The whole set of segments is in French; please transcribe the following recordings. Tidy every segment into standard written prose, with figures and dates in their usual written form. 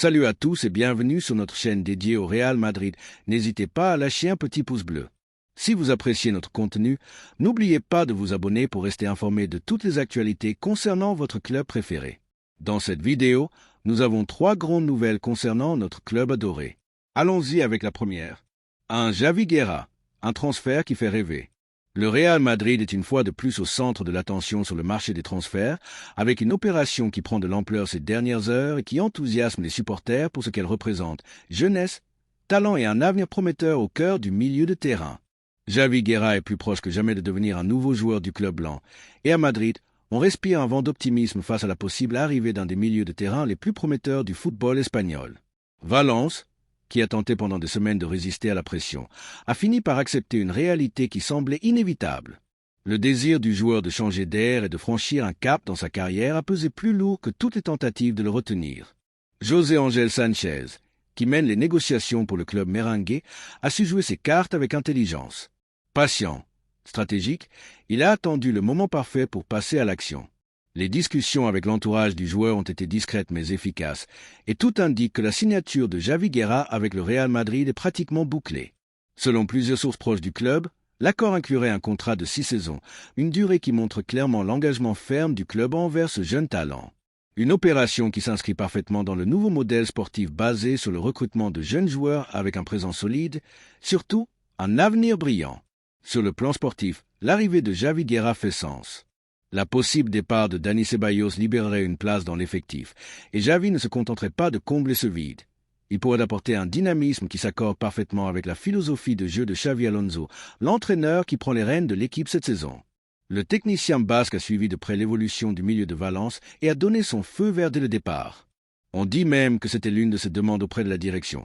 Salut à tous et bienvenue sur notre chaîne dédiée au Real Madrid. N'hésitez pas à lâcher un petit pouce bleu. Si vous appréciez notre contenu, n'oubliez pas de vous abonner pour rester informé de toutes les actualités concernant votre club préféré. Dans cette vidéo, nous avons 3 grandes nouvelles concernant notre club adoré. Allons-y avec la première. Un Javi Guerra, un transfert qui fait rêver. Le Real Madrid est une fois de plus au centre de l'attention sur le marché des transferts, avec une opération qui prend de l'ampleur ces dernières heures et qui enthousiasme les supporters pour ce qu'elle représente: jeunesse, talent et un avenir prometteur au cœur du milieu de terrain. Javi Guerra est plus proche que jamais de devenir un nouveau joueur du club blanc, et à Madrid, on respire un vent d'optimisme face à la possible arrivée d'un des milieux de terrain les plus prometteurs du football espagnol. Valence, qui a tenté pendant des semaines de résister à la pression, a fini par accepter une réalité qui semblait inévitable. Le désir du joueur de changer d'air et de franchir un cap dans sa carrière a pesé plus lourd que toutes les tentatives de le retenir. José Ángel Sánchez, qui mène les négociations pour le club merengue, a su jouer ses cartes avec intelligence. Patient, stratégique, il a attendu le moment parfait pour passer à l'action. Les discussions avec l'entourage du joueur ont été discrètes mais efficaces, et tout indique que la signature de Javi Guerra avec le Real Madrid est pratiquement bouclée. Selon plusieurs sources proches du club, l'accord inclurait un contrat de 6 saisons, une durée qui montre clairement l'engagement ferme du club envers ce jeune talent. Une opération qui s'inscrit parfaitement dans le nouveau modèle sportif basé sur le recrutement de jeunes joueurs avec un présent solide, surtout un avenir brillant. Sur le plan sportif, l'arrivée de Javi Guerra fait sens. La possible départ de Dani Ceballos libérerait une place dans l'effectif, et Javi ne se contenterait pas de combler ce vide. Il pourrait apporter un dynamisme qui s'accorde parfaitement avec la philosophie de jeu de Xabi Alonso, l'entraîneur qui prend les rênes de l'équipe cette saison. Le technicien basque a suivi de près l'évolution du milieu de Valence et a donné son feu vert dès le départ. On dit même que c'était l'une de ses demandes auprès de la direction.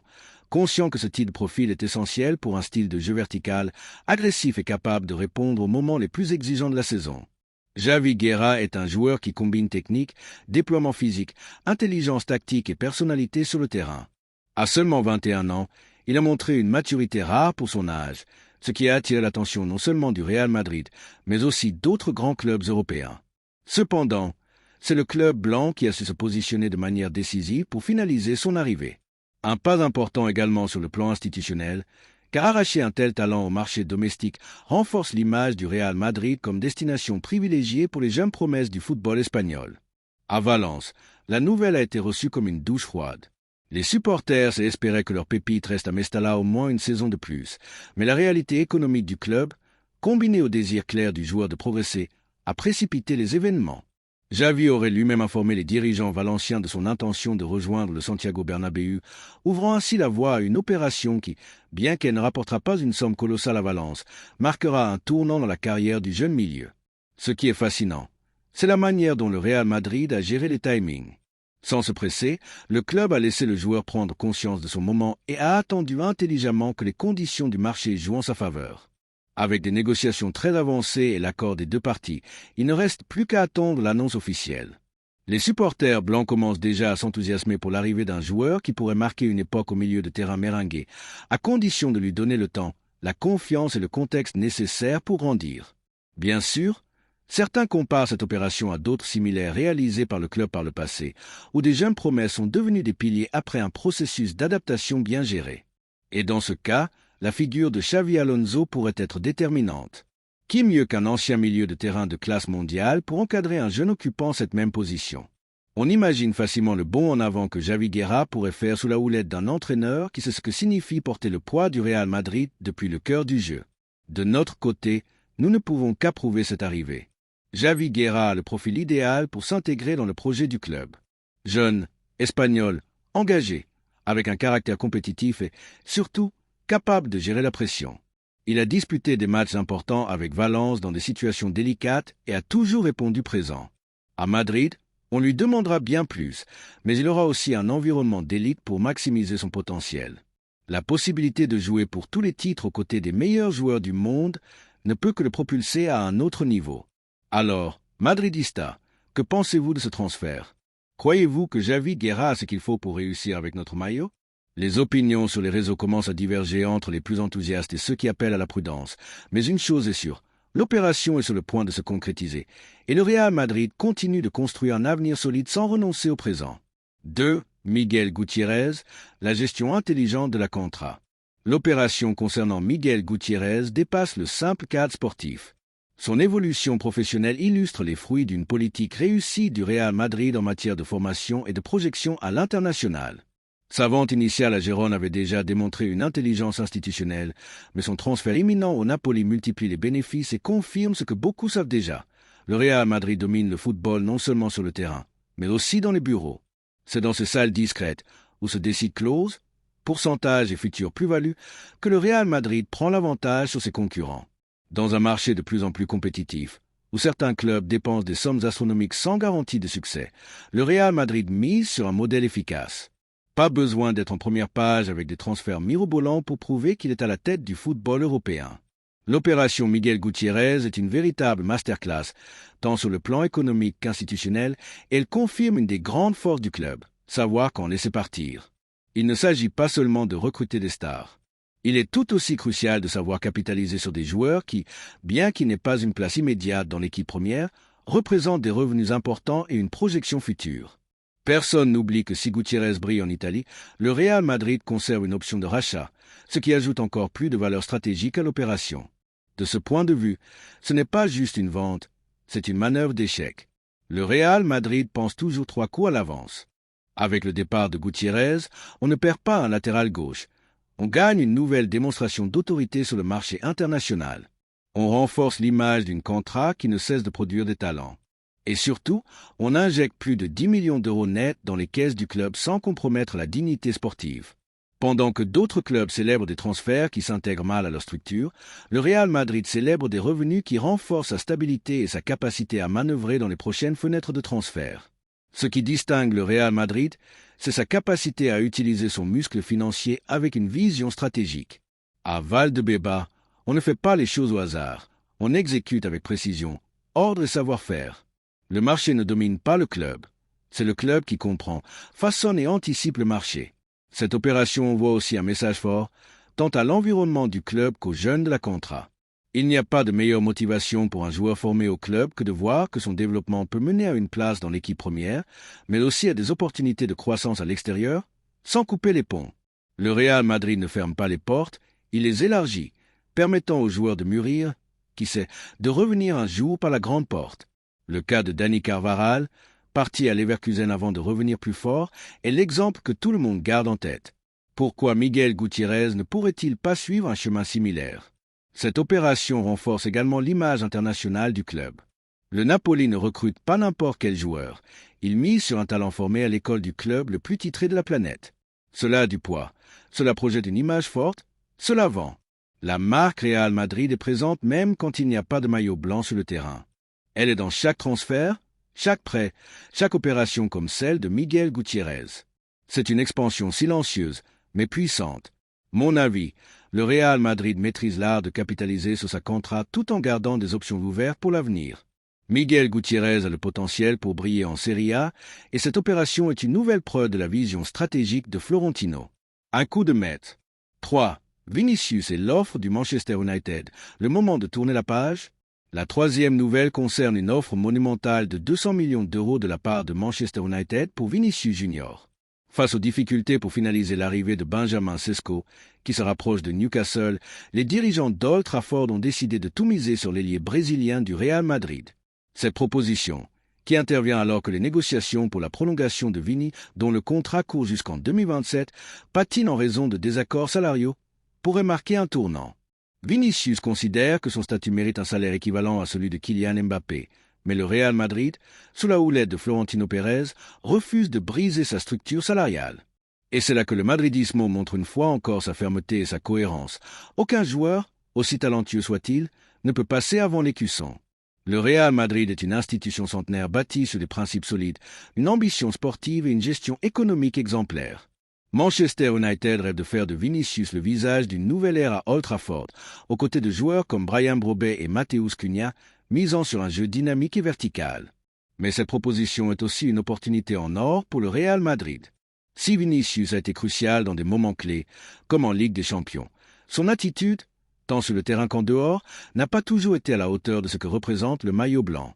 Conscient que ce type de profil est essentiel pour un style de jeu vertical, agressif et capable de répondre aux moments les plus exigeants de la saison. Javi Guerra est un joueur qui combine technique, déploiement physique, intelligence tactique et personnalité sur le terrain. À seulement 21 ans, il a montré une maturité rare pour son âge, ce qui a attiré l'attention non seulement du Real Madrid, mais aussi d'autres grands clubs européens. Cependant, c'est le club blanc qui a su se positionner de manière décisive pour finaliser son arrivée. Un pas important également sur le plan institutionnel, car arracher un tel talent au marché domestique renforce l'image du Real Madrid comme destination privilégiée pour les jeunes promesses du football espagnol. À Valence, la nouvelle a été reçue comme une douche froide. Les supporters espéraient que leur pépite reste à Mestalla au moins une saison de plus, mais la réalité économique du club, combinée au désir clair du joueur de progresser, a précipité les événements. Javi aurait lui-même informé les dirigeants valenciens de son intention de rejoindre le Santiago Bernabéu, ouvrant ainsi la voie à une opération qui, bien qu'elle ne rapportera pas une somme colossale à Valence, marquera un tournant dans la carrière du jeune milieu. Ce qui est fascinant, c'est la manière dont le Real Madrid a géré les timings. Sans se presser, le club a laissé le joueur prendre conscience de son moment et a attendu intelligemment que les conditions du marché jouent en sa faveur. Avec des négociations très avancées et l'accord des deux parties, il ne reste plus qu'à attendre l'annonce officielle. Les supporters blancs commencent déjà à s'enthousiasmer pour l'arrivée d'un joueur qui pourrait marquer une époque au milieu de terrain merengue, à condition de lui donner le temps, la confiance et le contexte nécessaires pour grandir. Bien sûr, certains comparent cette opération à d'autres similaires réalisées par le club par le passé, où des jeunes promesses sont devenues des piliers après un processus d'adaptation bien géré. Et dans ce cas, la figure de Xabi Alonso pourrait être déterminante. Qui mieux qu'un ancien milieu de terrain de classe mondiale pour encadrer un jeune occupant cette même position? On imagine facilement le bond en avant que Javi Guerra pourrait faire sous la houlette d'un entraîneur qui sait ce que signifie porter le poids du Real Madrid depuis le cœur du jeu. De notre côté, nous ne pouvons qu'approuver cette arrivée. Javi Guerra a le profil idéal pour s'intégrer dans le projet du club. Jeune, espagnol, engagé, avec un caractère compétitif et, surtout, capable de gérer la pression. Il a disputé des matchs importants avec Valence dans des situations délicates et a toujours répondu présent. À Madrid, on lui demandera bien plus, mais il aura aussi un environnement d'élite pour maximiser son potentiel. La possibilité de jouer pour tous les titres aux côtés des meilleurs joueurs du monde ne peut que le propulser à un autre niveau. Alors, Madridista, que pensez-vous de ce transfert? Croyez-vous que Javi Guerra a ce qu'il faut pour réussir avec notre maillot? Les opinions sur les réseaux commencent à diverger entre les plus enthousiastes et ceux qui appellent à la prudence. Mais une chose est sûre, l'opération est sur le point de se concrétiser, et le Real Madrid continue de construire un avenir solide sans renoncer au présent. 2. Miguel Gutiérrez, la gestion intelligente de la contrat. L'opération concernant Miguel Gutiérrez dépasse le simple cadre sportif. Son évolution professionnelle illustre les fruits d'une politique réussie du Real Madrid en matière de formation et de projection à l'international. Sa vente initiale à Gérone avait déjà démontré une intelligence institutionnelle, mais son transfert imminent au Napoli multiplie les bénéfices et confirme ce que beaucoup savent déjà. Le Real Madrid domine le football non seulement sur le terrain, mais aussi dans les bureaux. C'est dans ces salles discrètes, où se décident clauses, pourcentages et futures plus-values, que le Real Madrid prend l'avantage sur ses concurrents. Dans un marché de plus en plus compétitif, où certains clubs dépensent des sommes astronomiques sans garantie de succès, le Real Madrid mise sur un modèle efficace. Pas besoin d'être en première page avec des transferts mirobolants pour prouver qu'il est à la tête du football européen. L'opération Miguel Gutiérrez est une véritable masterclass, tant sur le plan économique qu'institutionnel, et elle confirme une des grandes forces du club, savoir qu'en laisser partir. Il ne s'agit pas seulement de recruter des stars. Il est tout aussi crucial de savoir capitaliser sur des joueurs qui, bien qu'ils n'aient pas une place immédiate dans l'équipe première, représentent des revenus importants et une projection future. Personne n'oublie que si Gutiérrez brille en Italie, le Real Madrid conserve une option de rachat, ce qui ajoute encore plus de valeur stratégique à l'opération. De ce point de vue, ce n'est pas juste une vente, c'est une manœuvre d'échec. Le Real Madrid pense toujours 3 coups à l'avance. Avec le départ de Gutiérrez, on ne perd pas un latéral gauche. On gagne une nouvelle démonstration d'autorité sur le marché international. On renforce l'image d'une contrat qui ne cesse de produire des talents. Et surtout, on injecte plus de 10 millions d'euros nets dans les caisses du club sans compromettre la dignité sportive. Pendant que d'autres clubs célèbrent des transferts qui s'intègrent mal à leur structure, le Real Madrid célèbre des revenus qui renforcent sa stabilité et sa capacité à manœuvrer dans les prochaines fenêtres de transfert. Ce qui distingue le Real Madrid, c'est sa capacité à utiliser son muscle financier avec une vision stratégique. À Valdebeba, on ne fait pas les choses au hasard, on exécute avec précision, ordre et savoir-faire. Le marché ne domine pas le club, c'est le club qui comprend, façonne et anticipe le marché. Cette opération envoie aussi un message fort, tant à l'environnement du club qu'aux jeunes de la contrat. Il n'y a pas de meilleure motivation pour un joueur formé au club que de voir que son développement peut mener à une place dans l'équipe première, mais aussi à des opportunités de croissance à l'extérieur, sans couper les ponts. Le Real Madrid ne ferme pas les portes, il les élargit, permettant aux joueurs de mûrir, qui sait, de revenir un jour par la grande porte. Le cas de Dani Carvajal, parti à Leverkusen avant de revenir plus fort, est l'exemple que tout le monde garde en tête. Pourquoi Miguel Gutiérrez ne pourrait-il pas suivre un chemin similaire? Cette opération renforce également l'image internationale du club. Le Napoli ne recrute pas n'importe quel joueur. Il mise sur un talent formé à l'école du club le plus titré de la planète. Cela a du poids. Cela projette une image forte. Cela vend. La marque Real Madrid est présente même quand il n'y a pas de maillot blanc sur le terrain. Elle est dans chaque transfert, chaque prêt, chaque opération comme celle de Miguel Gutiérrez. C'est une expansion silencieuse, mais puissante. Mon avis, le Real Madrid maîtrise l'art de capitaliser sur sa contrat tout en gardant des options ouvertes pour l'avenir. Miguel Gutiérrez a le potentiel pour briller en Serie A et cette opération est une nouvelle preuve de la vision stratégique de Florentino. Un coup de maître. 3. Vinicius et l'offre du Manchester United. Le moment de tourner la page? La troisième nouvelle concerne une offre monumentale de 200 millions d'euros de la part de Manchester United pour Vinicius Junior. Face aux difficultés pour finaliser l'arrivée de Benjamin Sesko, qui se rapproche de Newcastle, les dirigeants d'Old Trafford ont décidé de tout miser sur l'ailier brésilien du Real Madrid. Cette proposition, qui intervient alors que les négociations pour la prolongation de Vini, dont le contrat court jusqu'en 2027, patinent en raison de désaccords salariaux, pourrait marquer un tournant. Vinicius considère que son statut mérite un salaire équivalent à celui de Kylian Mbappé, mais le Real Madrid, sous la houlette de Florentino Pérez, refuse de briser sa structure salariale. Et c'est là que le madridismo montre une fois encore sa fermeté et sa cohérence. Aucun joueur, aussi talentueux soit-il, ne peut passer avant l'écusson. Le Real Madrid est une institution centenaire bâtie sur des principes solides, une ambition sportive et une gestion économique exemplaire. Manchester United rêve de faire de Vinicius le visage d'une nouvelle ère à Old Trafford, aux côtés de joueurs comme Bryan Brobbey et Matheus Cunha, misant sur un jeu dynamique et vertical. Mais cette proposition est aussi une opportunité en or pour le Real Madrid. Si Vinicius a été crucial dans des moments clés, comme en Ligue des Champions, son attitude, tant sur le terrain qu'en dehors, n'a pas toujours été à la hauteur de ce que représente le maillot blanc.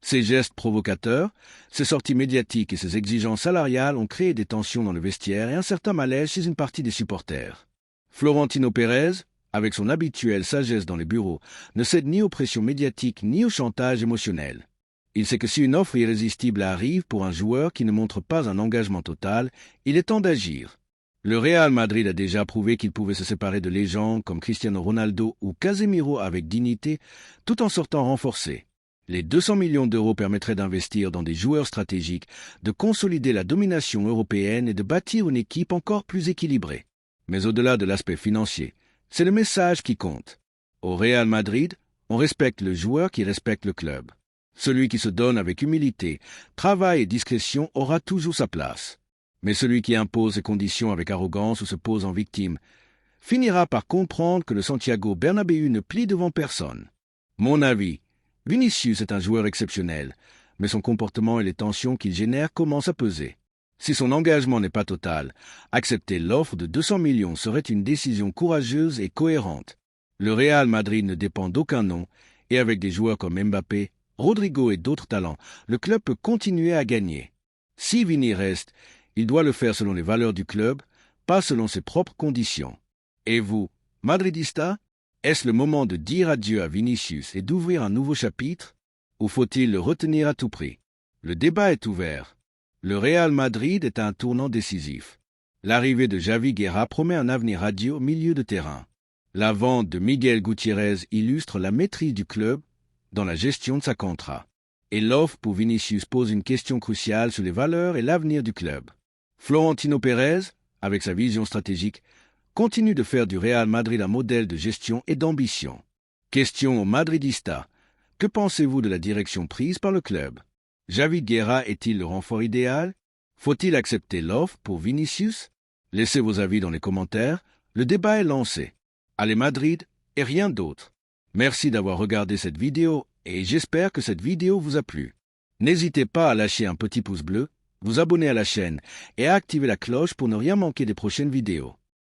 Ses gestes provocateurs, ses sorties médiatiques et ses exigences salariales ont créé des tensions dans le vestiaire et un certain malaise chez une partie des supporters. Florentino Pérez, avec son habituelle sagesse dans les bureaux, ne cède ni aux pressions médiatiques ni au chantage émotionnel. Il sait que si une offre irrésistible arrive pour un joueur qui ne montre pas un engagement total, il est temps d'agir. Le Real Madrid a déjà prouvé qu'il pouvait se séparer de légendes comme Cristiano Ronaldo ou Casemiro avec dignité, tout en sortant renforcé. Les 200 millions d'euros permettraient d'investir dans des joueurs stratégiques, de consolider la domination européenne et de bâtir une équipe encore plus équilibrée. Mais au-delà de l'aspect financier, c'est le message qui compte. Au Real Madrid, on respecte le joueur qui respecte le club. Celui qui se donne avec humilité, travail et discrétion aura toujours sa place. Mais celui qui impose ses conditions avec arrogance ou se pose en victime finira par comprendre que le Santiago Bernabéu ne plie devant personne. Mon avis, Vinicius est un joueur exceptionnel, mais son comportement et les tensions qu'il génère commencent à peser. Si son engagement n'est pas total, accepter l'offre de 200 millions serait une décision courageuse et cohérente. Le Real Madrid ne dépend d'aucun nom, et avec des joueurs comme Mbappé, Rodrigo et d'autres talents, le club peut continuer à gagner. Si Vini reste, il doit le faire selon les valeurs du club, pas selon ses propres conditions. Et vous, Madridista, est-ce le moment de dire adieu à Vinicius et d'ouvrir un nouveau chapitre, ou faut-il le retenir à tout prix? Le débat est ouvert. Le Real Madrid est à un tournant décisif. L'arrivée de Javi Guerra promet un avenir radieux au milieu de terrain. La vente de Miguel Gutiérrez illustre la maîtrise du club dans la gestion de sa contrat. Et l'offre pour Vinicius pose une question cruciale sur les valeurs et l'avenir du club. Florentino Pérez, avec sa vision stratégique, continue de faire du Real Madrid un modèle de gestion et d'ambition. Question aux Madridistas. Que pensez-vous de la direction prise par le club? Javi Guerra est-il le renfort idéal? Faut-il accepter l'offre pour Vinicius? Laissez vos avis dans les commentaires. Le débat est lancé. Allez Madrid et rien d'autre. Merci d'avoir regardé cette vidéo et j'espère que cette vidéo vous a plu. N'hésitez pas à lâcher un petit pouce bleu, vous abonner à la chaîne et à activer la cloche pour ne rien manquer des prochaines vidéos.